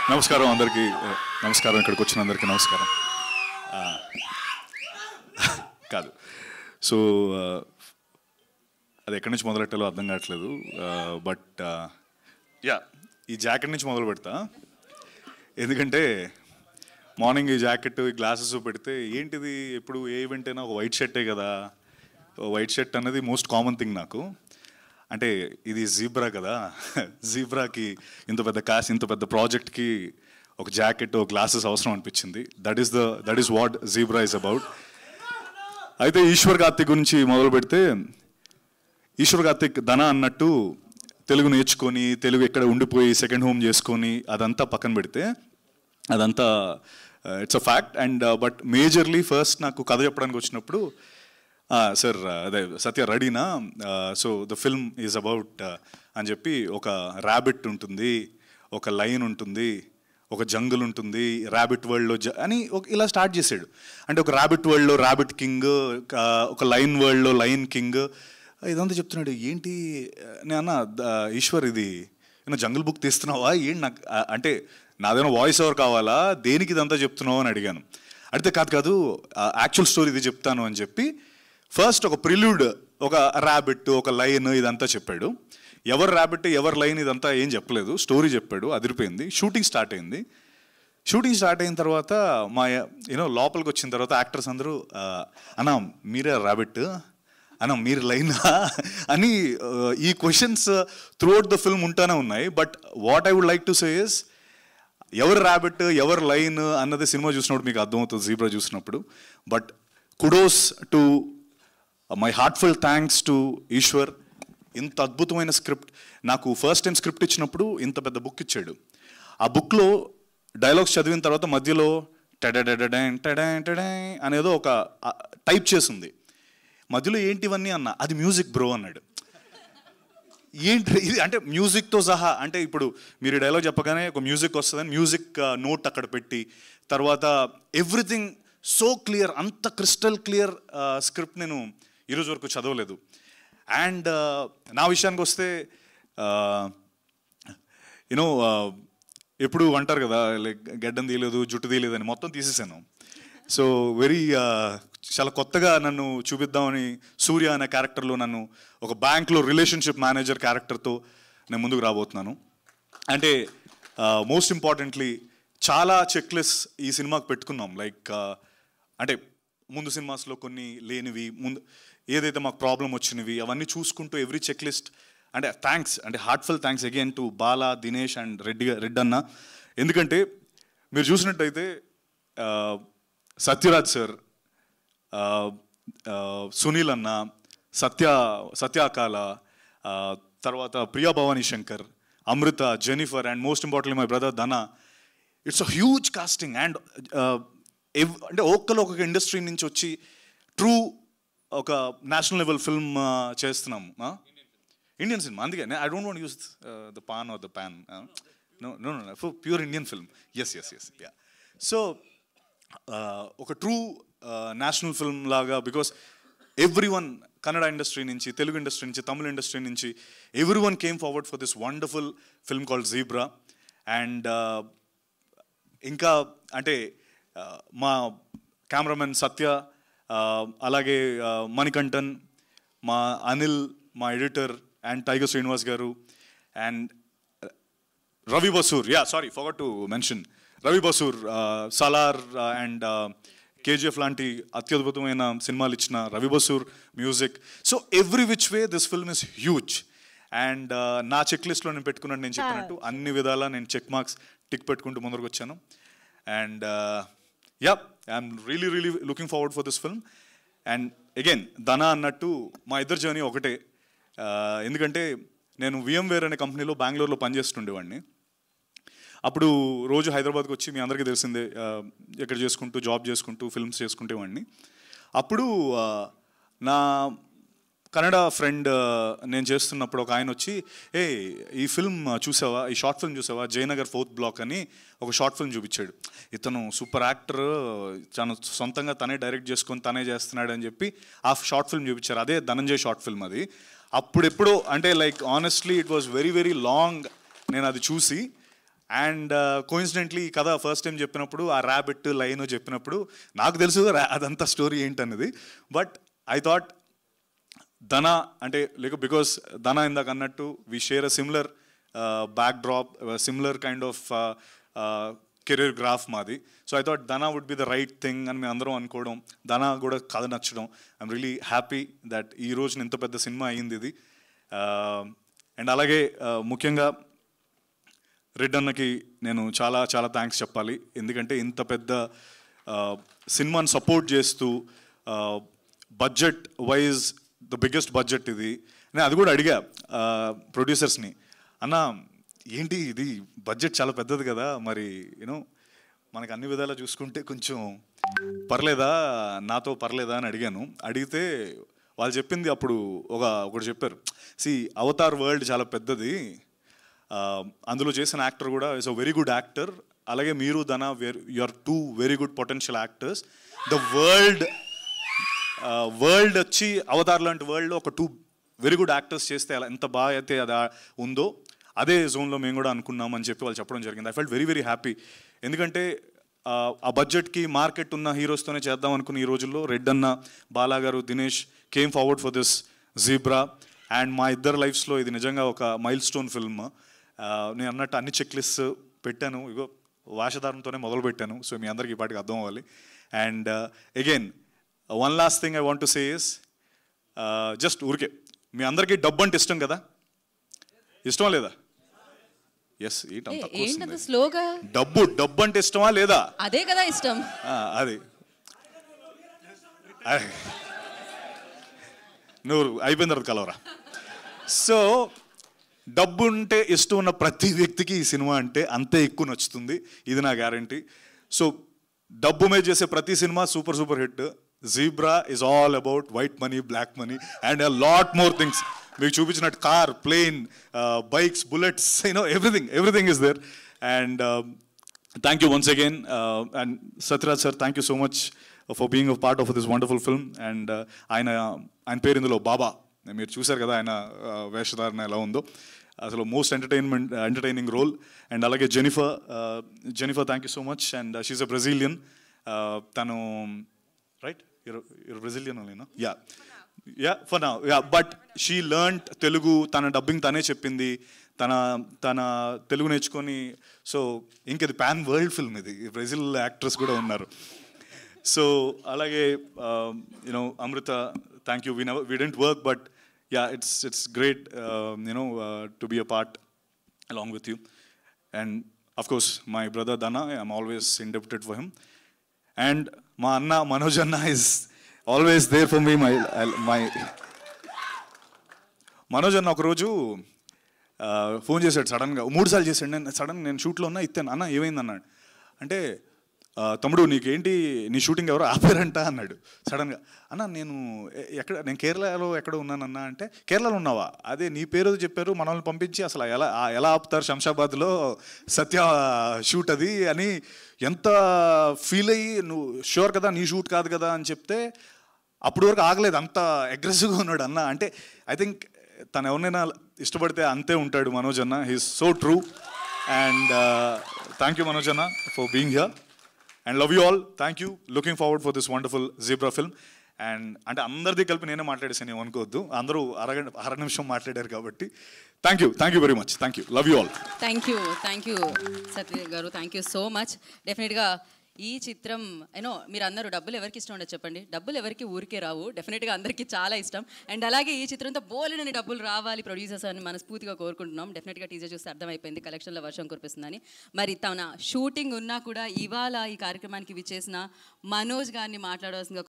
నమస్కారం అందరికీ. నమస్కారం, ఇక్కడికి వచ్చిన అందరికీ నమస్కారం. కాదు, సో అది ఎక్కడి నుంచి మొదలెట్టాలో అర్థం కావట్లేదు. బట్ యా, ఈ జాకెట్ నుంచి మొదలు పెడతా. ఎందుకంటే మార్నింగ్ ఈ జాకెట్, ఈ గ్లాసెస్ పెడితే ఏంటిది, ఎప్పుడు ఏ ఈవెంట్ అయినా ఒక వైట్ షర్టే కదా. వైట్ షర్ట్ అనేది మోస్ట్ కామన్ థింగ్ నాకు. అంటే ఇది జీబ్రా కదా, జీబ్రాకి ఇంత పెద్ద ప్రాజెక్ట్కి ఒక జాకెట్, ఒక గ్లాసెస్ అవసరం అనిపించింది. That is what zebra is about. అయితే ఈశ్వర్ కార్తిక్ గురించి మొదలు పెడితే, ఈశ్వర్ కార్తిక్ ధన అన్నట్టు తెలుగు నేర్చుకొని, తెలుగు ఎక్కడ ఉండిపోయి సెకండ్ హోమ్ చేసుకొని అదంతా పక్కన పెడితే, అదంతా it's a fact. And but majorly first నాకు కథ చెప్పడానికి వచ్చినప్పుడు, సార్ అదే సత్య రెడీనా, so the film is about అని చెప్పి, ఒక ర్యాబిట్ ఉంటుంది, ఒక లైన్ ఉంటుంది, ఒక జంగుల్ ఉంటుంది, ర్యాబిట్ వరల్డ్లో అని ఇలా స్టార్ట్ చేసాడు. అంటే ఒక ర్యాబిట్ వరల్డ్లో ర్యాబిట్ కింగ్, ఒక లైన్ వరల్డ్లో లైన్ కింగ్, ఇదంతా చెప్తున్నాడు. ఏంటి నేను ఈశ్వర్, ఇది జంగుల్ బుక్ తీస్తున్నావా ఏంటి? నాకు అంటే నాదేమో వాయిస్ ఓవర్ కావాలా, దేనికి ఇదంతా చెప్తున్నావు అని అడిగాను. అడిగితే కాదు యాక్చువల్ స్టోరీ ఇది చెప్తాను అని చెప్పి ఫస్ట్ ఒక ప్రిల్యూడ్, ఒక ర్యాబిట్, ఒక లైన్ ఇదంతా చెప్పాడు. ఎవరు ర్యాబిట్, ఎవరు లైన్ ఇదంతా ఏం చెప్పలేదు, స్టోరీ చెప్పాడు. అదిరిపోయింది. షూటింగ్ స్టార్ట్ అయింది. షూటింగ్ స్టార్ట్ అయిన తర్వాత మా లోపలికి వచ్చిన తర్వాత యాక్టర్స్ అందరూ, అన్నా మీరే ర్యాబిట్, అన్నా మీరు లైనా అని ఈ క్వశ్చన్స్ త్రూఅవుట్ ద ఫిల్మ్ ఉంటానే ఉన్నాయి. But what I would like to say is, ఎవరు ర్యాబిట్, ఎవరు లైన్ అన్నది సినిమా చూసినప్పుడు మీకు అర్థమవుతుంది, జీబ్రా చూసినప్పుడు. But kudos to my heartful thanks to Eshwar. ఇంత అద్భుతమైన స్క్రిప్ట్, నాకు ఫస్ట్ టైం స్క్రిప్ట్ ఇచ్చినప్పుడు ఇంత పెద్ద బుక్ ఇచ్చాడు. ఆ బుక్లో డైలాగ్స్ చదివిన తర్వాత మధ్యలో టెడెడెడెన్ టెడెన్ టెడెన్ అనేదో ఒక టైప్ చేసింది. మధ్యలో ఏంటి ఇవన్నీ అన్న, అది మ్యూజిక్ బ్రో అన్నాడు. ఏంటి ఇది అంటే మ్యూజిక్తో సహా, అంటే ఇప్పుడు మీరు డైలాగ్ చెప్పగానే ఒక మ్యూజిక్ వస్తుందని మ్యూజిక్ నోట్ అక్కడ పెట్టి, తర్వాత ఎవ్రీథింగ్ సో క్లియర్, అంత క్రిస్టల్ క్లియర్ స్క్రిప్ట్ నేను ఈరోజు వరకు చదవలేదు. అండ్ నా విషయానికి వస్తే, యూనో ఎప్పుడు అంటారు కదా, లైక్ గడ్డం తీయలేదు, జుట్టు తీయలేదు అని, మొత్తం తీసేసాను. సో చాలా కొత్తగా నన్ను చూపిద్దామని సూర్య అనే క్యారెక్టర్లో నన్ను ఒక బ్యాంక్లో రిలేషన్షిప్ మేనేజర్ క్యారెక్టర్తో నేను ముందుకు రాబోతున్నాను. అంటే మోస్ట్ ఇంపార్టెంట్లీ చాలా చెక్ లిస్ట్ ఈ సినిమాకి పెట్టుకున్నాం. లైక్ అంటే ముందు సినిమాస్లో కొన్ని లేనివి, ముందు ఏదైతే మాకు ప్రాబ్లం వచ్చినవి అవన్నీ చూసుకుంటూ ఎవ్రీ చెక్ లిస్ట్. అంటే థ్యాంక్స్, అంటే heartful thanks again to Bala, Dinesh and Reddy అన్న. ఎందుకంటే మీరు చూసినట్టయితే సత్యరాజ్ సార్, సునీల్ అన్న, సత్యాకాల, తర్వాత Priya Bhavani Shankar, Amrutha, Jennifer, and most importantly my brother Dhana. It's a huge casting. And అంటే ఒక్కొక్క ఇండస్ట్రీ నుంచి వచ్చి ట్రూ ఒక నేషనల్ లెవెల్ ఫిల్మ్ చేస్తున్నాము, ఇండియన్ సినిమా. అందుకే I don't want use the pan or the pan, no pure Indian film. Yes yeah. So ఒక true national film లాగా, because everyone, Kannada industry నుంచి, తెలుగు ఇండస్ట్రీ నుంచి, తమిళ ఇండస్ట్రీ నుంచి, everyone came forward for this wonderful film called zebra. And ఇంకా అంటే మా cameraman సత్య, అలాగే మణికంఠన్, మా అనిల్, మా ఎడిటర్, అండ్ టైగర్ శ్రీనివాస్ గారు, and Ravi Basur. Forgot to mention Ravi Basur, Salaar and KGF లాంటి అత్యద్భుతమైన సినిమాలు ఇచ్చిన Ravi Basur music. So every which way this film is huge. And నా చెక్ లిస్ట్లో నేను పెట్టుకున్నట్టు, నేను చెప్పినట్టు అన్ని విధాలా నేను చెక్ మార్క్స్ టిక్ పెట్టుకుంటూ ముందరకు వచ్చాను. And I'm really looking forward for this film. And again ధన అన్నట్టు మా ఇద్దరు జర్నీ ఒకటే. ఎందుకంటే నేను VMware అనే కంపెనీలో బెంగళూరులో పనిచేస్తుండేవాడిని. అప్పుడు రోజు హైదరాబాద్కి వచ్చి, మీ అందరికీ తెలిసిందే, ఎక్కడ చేసుకుంటూ జాబ్ చేసుకుంటూ ఫిల్మ్స్ చేసుకుంటేవాడిని. అప్పుడు నా కన్నడ ఫ్రెండ్ నేను చేస్తున్నప్పుడు ఒక ఆయన వచ్చి, ఈ ఫిల్మ్ చూసావా, ఈ షార్ట్ ఫిల్మ్ చూసావా, జయనగర్ 4th బ్లాక్ అని ఒక షార్ట్ ఫిల్మ్ చూపించాడు. ఇతను సూపర్ యాక్టర్, తను సొంతంగా తనే డైరెక్ట్ చేసుకొని తనే చేస్తున్నాడు అని చెప్పి ఆ షార్ట్ ఫిల్మ్ చూపించారు. అదే ధనంజయ్ షార్ట్ ఫిల్మ్. అది అప్పుడెప్పుడు అంటే like honestly it was very long నేను అది చూసి. అండ్ కోయిన్సిడెంట్లీ ఈ కథ ఫస్ట్ టైం చెప్పినప్పుడు ఆ ర్యాబిట్ లైన్ చెప్పినప్పుడు నాకు తెలుసు అదంతా స్టోరీ ఏంటన్నది. బట్ ఐ థాట్ ధన అంటే బికాస్ ధన ఇందాక అన్నట్టు we share a similar backdrop, similar kind of career graph మాది. So I thought Dhana would be the right thing అని మేము అందరం అనుకోవడం, ధన కూడా కథ నచ్చడం. ఐఎమ్ రియలీ హ్యాపీ దట్ ఈ రోజున ఇంత పెద్ద సినిమా అయ్యింది ఇది. అండ్ అలాగే ముఖ్యంగా రెడ్ అన్నకి నేను చాలా చాలా థ్యాంక్స్ చెప్పాలి. ఎందుకంటే ఇంత పెద్ద సినిమాని సపోర్ట్ చేస్తూ budget wise the biggest budget ఇది. నేను అది కూడా అడిగా ప్రొడ్యూసర్స్ని, అన్న ఏంటి ఇది బడ్జెట్ చాలా పెద్దది కదా, మరి యూనో మనకు అన్ని విధాలా చూసుకుంటే కొంచెం పర్లేదా, నాతో పర్లేదా అని అడిగాను. అడిగితే వాళ్ళు చెప్పింది అప్పుడు ఒకటి చెప్పారు, సి అవతార్ వరల్డ్ చాలా పెద్దది, అందులో చేసిన యాక్టర్ కూడా is a very good actor, అలాగే మీరు Dhana you are too very good potential actors. The world వచ్చి అవతార్ లాంటి వరల్డ్లో ఒక టూ వెరీ గుడ్ యాక్టర్స్ చేస్తే అలా ఎంత బాగా అయితే అది ఉందో అదే జోన్లో మేము కూడా అనుకున్నాం అని చెప్పి వాళ్ళు చెప్పడం జరిగింది. I felt very very happy. ఎందుకంటే ఆ బడ్జెట్కి మార్కెట్ ఉన్న హీరోస్తోనే చేద్దాం అనుకున్న ఈ రోజుల్లో రెడ్ అన్న, బాలా గారు, Dinesh came forward for this zebra. And మా ఇద్దరు లైఫ్స్లో ఇది నిజంగా ఒక మైల్ స్టోన్ ఫిల్మ్. నేను అన్నట్టు అన్ని చెక్ లిస్ట్ పెట్టాను, ఇగో వాషధారంతోనే మొదలు పెట్టాను. సో మీ అందరికీ ఈ పాటికి అర్థం అవ్వాలి. And again one last thing I want to say is, just ఊరికే మీ అందరికీ డబ్బు అంటే ఇష్టం కదా, ఇష్టమా లేదా? ఎస్, స్లోగా డబ్బు అంటే ఇష్టమా లేదా? అదే కదా ఇష్టం. అది నువ్వు అయిపోయిన తర్వాత కలవరా. సో డబ్బు ఉంటే ఇష్టం ఉన్న ప్రతి వ్యక్తికి ఈ సినిమా అంటే అంతే ఎక్కువ నచ్చుతుంది, ఇది నా గ్యారంటీ. సో డబ్బు మీద చేసే ప్రతి సినిమా super super hit. Zebra is all about white money, black money and a lot more things. మీకు చూపించినట్టు car, plane, bikes, bullets, everything is there. And thank you once again. And Satyaraj sir, thank you so much for being a part of this wonderful film. And ఆయన పేరు ఇందులో బాబా, మీరు చూశారు కదా ఆయన వేషధారణ ఎలా ఉందో, అసలు మోస్ట్ ఎంటర్టైనింగ్ రోల్. అండ్ అలాగే Jennifer thank you so much. And she's a Brazilian. తను రైట్, యూర్ బ్రెజిలియన్ ఓన్లీనా? For now. But she learned Telugu, తన డబ్బింగ్ తనే చెప్పింది, తన తెలుగు నేర్చుకొని. సో ఇంకది పాన్ వరల్డ్ ఫిల్మ్, ఇది బ్రెజిల్ యాక్ట్రెస్ కూడా ఉన్నారు. సో అలాగే you know Amrutha, thank you. We didn't work, but yeah, it's great to be a part along with you. And of course my brother Dana, I'm always indebted for him. And my Anna Manoj Anna is always there for me. My Manoj Anna ఒక రోజు phone చేశాడు సడన్గా, 3 సార్లు చేశాడు. నేను షూట్లో ఉన్నా, ఇస్తాను అన్న ఏమైంది అన్నాడు. అంటే తమ్ముడు నీకేంటి, నీ షూటింగ్ ఎవరో ఆపారంట అన్నాడు సడన్గా. అన్న నేను కేరళలో ఎక్కడ ఉన్నానన్నా అంటే, కేరళలో ఉన్నావా, అదే నీ పేరు చెప్పారు, మనల్ని పంపించి అసలు ఎలా ఆపుతారు శంషాబాద్లో, సత్య షూట్ అది అని ఎంత ఫీల్ అయ్యి, నువ్వు షూర్ కదా నీ షూట్ కాదు కదా అని చెప్తే అప్పటి వరకు ఆగలేదు, అంత అగ్రెసివ్గా ఉన్నాడు అన్న. అంటే ఐ థింక్ తను ఎవరినైనా ఇష్టపడితే అంతే ఉంటాడు మనోజ్ అన్న. He's so true. And thank you Manoj అన్న for being here. And love you all. Thank you. Looking forward for this wonderful Zebra film. And అంటే అందరిది కలిపి నేనే మాట్లాడేసాను, ఏమనుకోవద్దు, అందరూ అర నిమిషం మాట్లాడారు కాబట్టి. Thank you very much. Thank you. Love you all. Thank you Satya garu, thank you so much. డెఫినెట్గా ఈ చిత్రం మీరు అందరూ డబ్బులు ఎవరికి ఇష్టం ఉండదు చెప్పండి, డబ్బులు ఎవరికి ఊరికే రావు, డెఫినెట్గా అందరికీ చాలా ఇష్టం. అండ్ అలాగే ఈ చిత్రంతో బోలెడన్ని డబ్బులు రావాలి ప్రొడ్యూసర్స్ అని మనస్ఫూర్తిగా కోరుకుంటున్నాం. డెఫినెట్గా టీజర్ చూస్తే అర్థమైపోయింది కలెక్షన్లో వర్షం కురిపిస్తుందని. మరి తన షూటింగ్ ఉన్నా కూడా ఇవాళ ఈ కార్యక్రమానికి విచ్చేసిన మనోజ్ గారిని మాట్లాడవలసిందిగా